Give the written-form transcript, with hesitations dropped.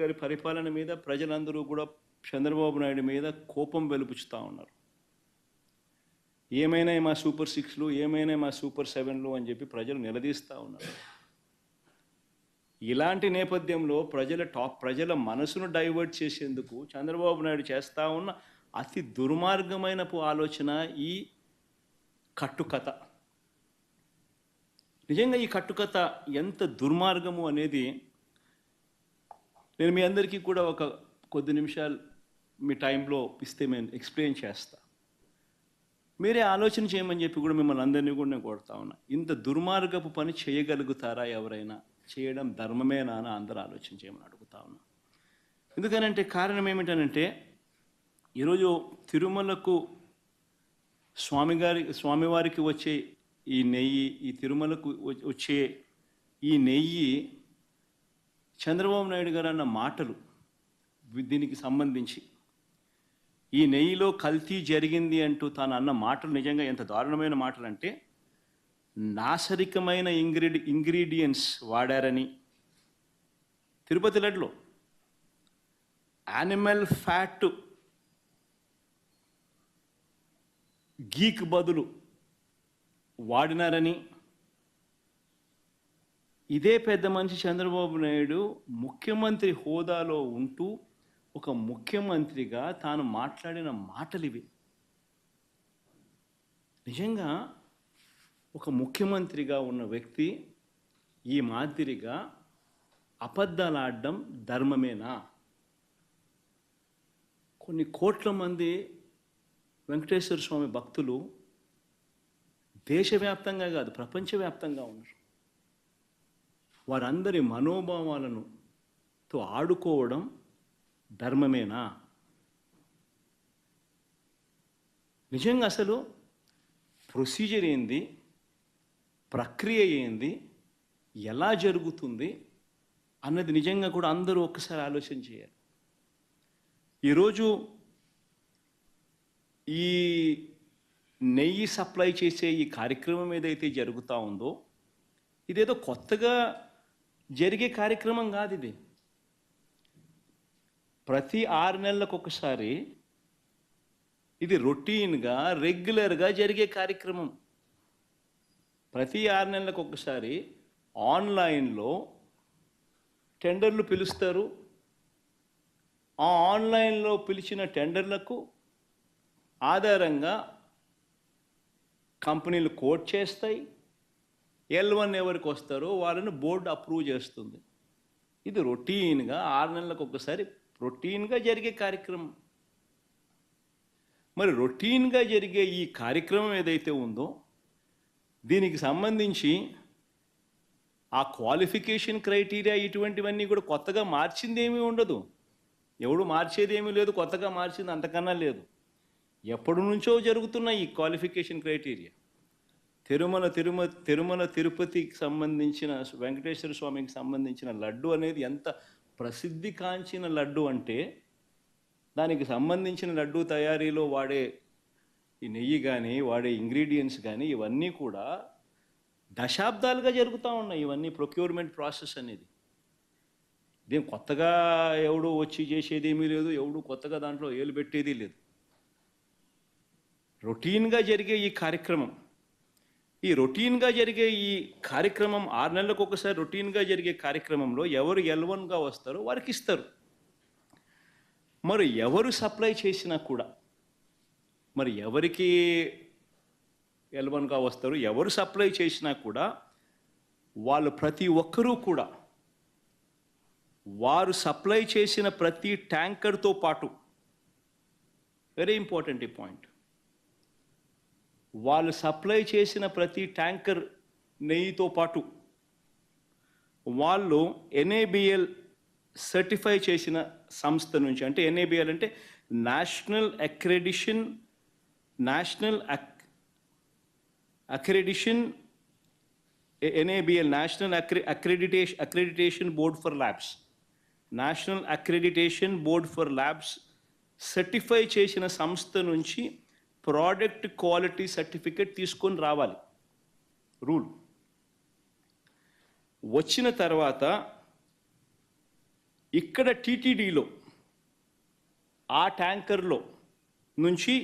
గారి పరిపాలన మీద ప్రజలందరూ కూడా చంద్రబాబు నాయుడు మీద కోపం వెలుపుచుతా ఉన్నారు. ఏమైనా మా సూపర్ 6లు, ఏమైనా మా సూపర్ 7లు అని చెప్పి ప్రజలు నిలదీస్తూ ఉన్నారు. ఇలాంటి నేపథ్యంలో ప్రజల మనసును డైవర్ట్ చేసేందుకు చంద్రబాబు నాయుడు చేస్తూ ఉన్న అతి దుర్మార్గమైన ఆలోచన ఈ కట్టుకథ. నిజంగా ఈ కట్టుకథ ఎంత దుర్మార్గము అనేది నేను మీ అందరికీ కూడా ఒక కొద్ది నిమిషాలు మీ టైంలో ఇస్తే నేను ఎక్స్ప్లెయిన్ చేస్తా. మీరే ఆలోచన చేయమని చెప్పి కూడా మిమ్మల్ని అందరినీ కూడా నేను కోరుతా ఉన్నా. ఇంత దుర్మార్గపు పని చేయగలుగుతారా ఎవరైనా? చేయడం ధర్మమేనా అని అందరూ ఆలోచన చేయమని అడుగుతా ఉన్నా. ఎందుకనంటే కారణం ఏమిటనంటే ఈరోజు తిరుమలకు స్వామివారికి వచ్చే ఈ నెయ్యి, ఈ తిరుమలకు వచ్చే ఈ నెయ్యి చంద్రబాబు నాయుడు గారు అన్న మాటలు దీనికి సంబంధించి ఈ నెయ్యిలో కల్తీ జరిగింది అంటూ తాను అన్న మాటలు నిజంగా ఎంత దారుణమైన మాటలు అంటే నాశరికమైన ఇంగ్రీడియంట్స్ వాడారని, తిరుపతి లడ్డులో యానిమల్ ఫ్యాట్ గీక్ బదులు వాడినారని, ఇదే పెద్ద మనిషి చంద్రబాబు నాయుడు ముఖ్యమంత్రి హోదాలో ఉంటూ ఒక ముఖ్యమంత్రిగా తాను మాట్లాడిన మాటలు ఇవి. నిజంగా ఒక ముఖ్యమంత్రిగా ఉన్న వ్యక్తి ఈ మాదిరిగా అబద్ధాలు ఆడడం ధర్మమేనా? కొన్ని కోట్ల మంది వెంకటేశ్వర స్వామి భక్తులు దేశవ్యాప్తంగా కాదు ప్రపంచవ్యాప్తంగా ఉన్నారు. వారందరి మనోభావాలను ఆడుకోవడం ధర్మమేనా? నిజంగా అసలు ప్రొసీజర్ ఏంది, ప్రక్రియ ఏంది, ఎలా జరుగుతుంది అన్నది నిజంగా కూడా అందరూ ఒక్కసారి ఆలోచన చేయాలి. ఈరోజు ఈ నెయ్యి సప్లై చేసే ఈ కార్యక్రమం ఏదైతే జరుగుతూ ఉందో ఇదేదో కొత్తగా జరిగే కార్యక్రమం కాదు. ఇది ప్రతి 6 నెలలకు ఒకసారి ఇది రొటీన్గా రెగ్యులర్గా జరిగే కార్యక్రమం. ప్రతి 6 నెలలకు ఒకసారి ఆన్లైన్లో టెండర్లు పిలుస్తారు. ఆ ఆన్లైన్లో పిలిచిన టెండర్లకు ఆధారంగా కంపెనీలు కోట్ చేస్తాయి. L1 ఎవరికి వస్తారో వాళ్ళని బోర్డు అప్రూవ్ చేస్తుంది. ఇది రొటీన్గా 6 నెలలకు ఒకసారి రొటీన్గా జరిగే కార్యక్రమం. మరి రొటీన్గా జరిగే ఈ కార్యక్రమం ఏదైతే ఉందో దీనికి సంబంధించి ఆ క్వాలిఫికేషన్ క్రైటీరియా ఇటువంటివన్నీ కూడా కొత్తగా మార్చింది ఏమీ ఉండదు. ఎవడు మార్చేది ఏమీ లేదు, కొత్తగా మార్చింది అంతకన్నా లేదు. ఎప్పటి నుంచో జరుగుతున్న ఈ క్వాలిఫికేషన్ క్రైటీరియా తిరుమల తిరుపతికి సంబంధించిన వెంకటేశ్వర స్వామికి సంబంధించిన లడ్డు అనేది ఎంత ప్రసిద్ధి కాంచిన లడ్డు అంటే దానికి సంబంధించిన లడ్డు తయారీలో వాడే ఈ నెయ్యి కానీ వాడే ఇంగ్రీడియంట్స్ కానీ ఇవన్నీ కూడా దశాబ్దాలుగా జరుగుతూ ఉన్నాయి. ఇవన్నీ ప్రొక్యూర్మెంట్ ప్రాసెస్ అనేది ఇదేం కొత్తగా ఎవడు వచ్చి చేసేది ఏమీ లేదు, ఎవడు కొత్తగా దాంట్లో ఏలు పెట్టేది లేదు. రొటీన్గా జరిగే ఈ కార్యక్రమం 6 నెలలకు ఒకసారి రొటీన్గా జరిగే కార్యక్రమంలో ఎవరు L1గా వస్తారో వారికి ఇస్తారు. మరి ఎవరు సప్లై చేసినా కూడా మరి ఎవరికి L1గా వస్తారు, ఎవరు సప్లై చేసినా కూడా వాళ్ళు ప్రతి ఒక్కరూ కూడా వారు సప్లై చేసిన ప్రతి ట్యాంకర్తో పాటు, వెరీ ఇంపార్టెంట్ ఈ పాయింట్, వాళ్ళు సప్లై చేసిన ప్రతి ట్యాంకర్ నెయ్యితో పాటు వాళ్ళు NABL సర్టిఫై చేసిన సంస్థ నుంచి, అంటే NABL అంటే national accreditation board for labs, national accreditation board for labs certify చేసిన సంస్థ నుంచి ప్రోడక్ట్ క్వాలిటీ సర్టిఫికేట్ తీసుకొని రావాలి. రూల్ వచ్చిన తర్వాత ఇక్కడ టీటీడీలో ఆ ట్యాంకర్లో నుంచి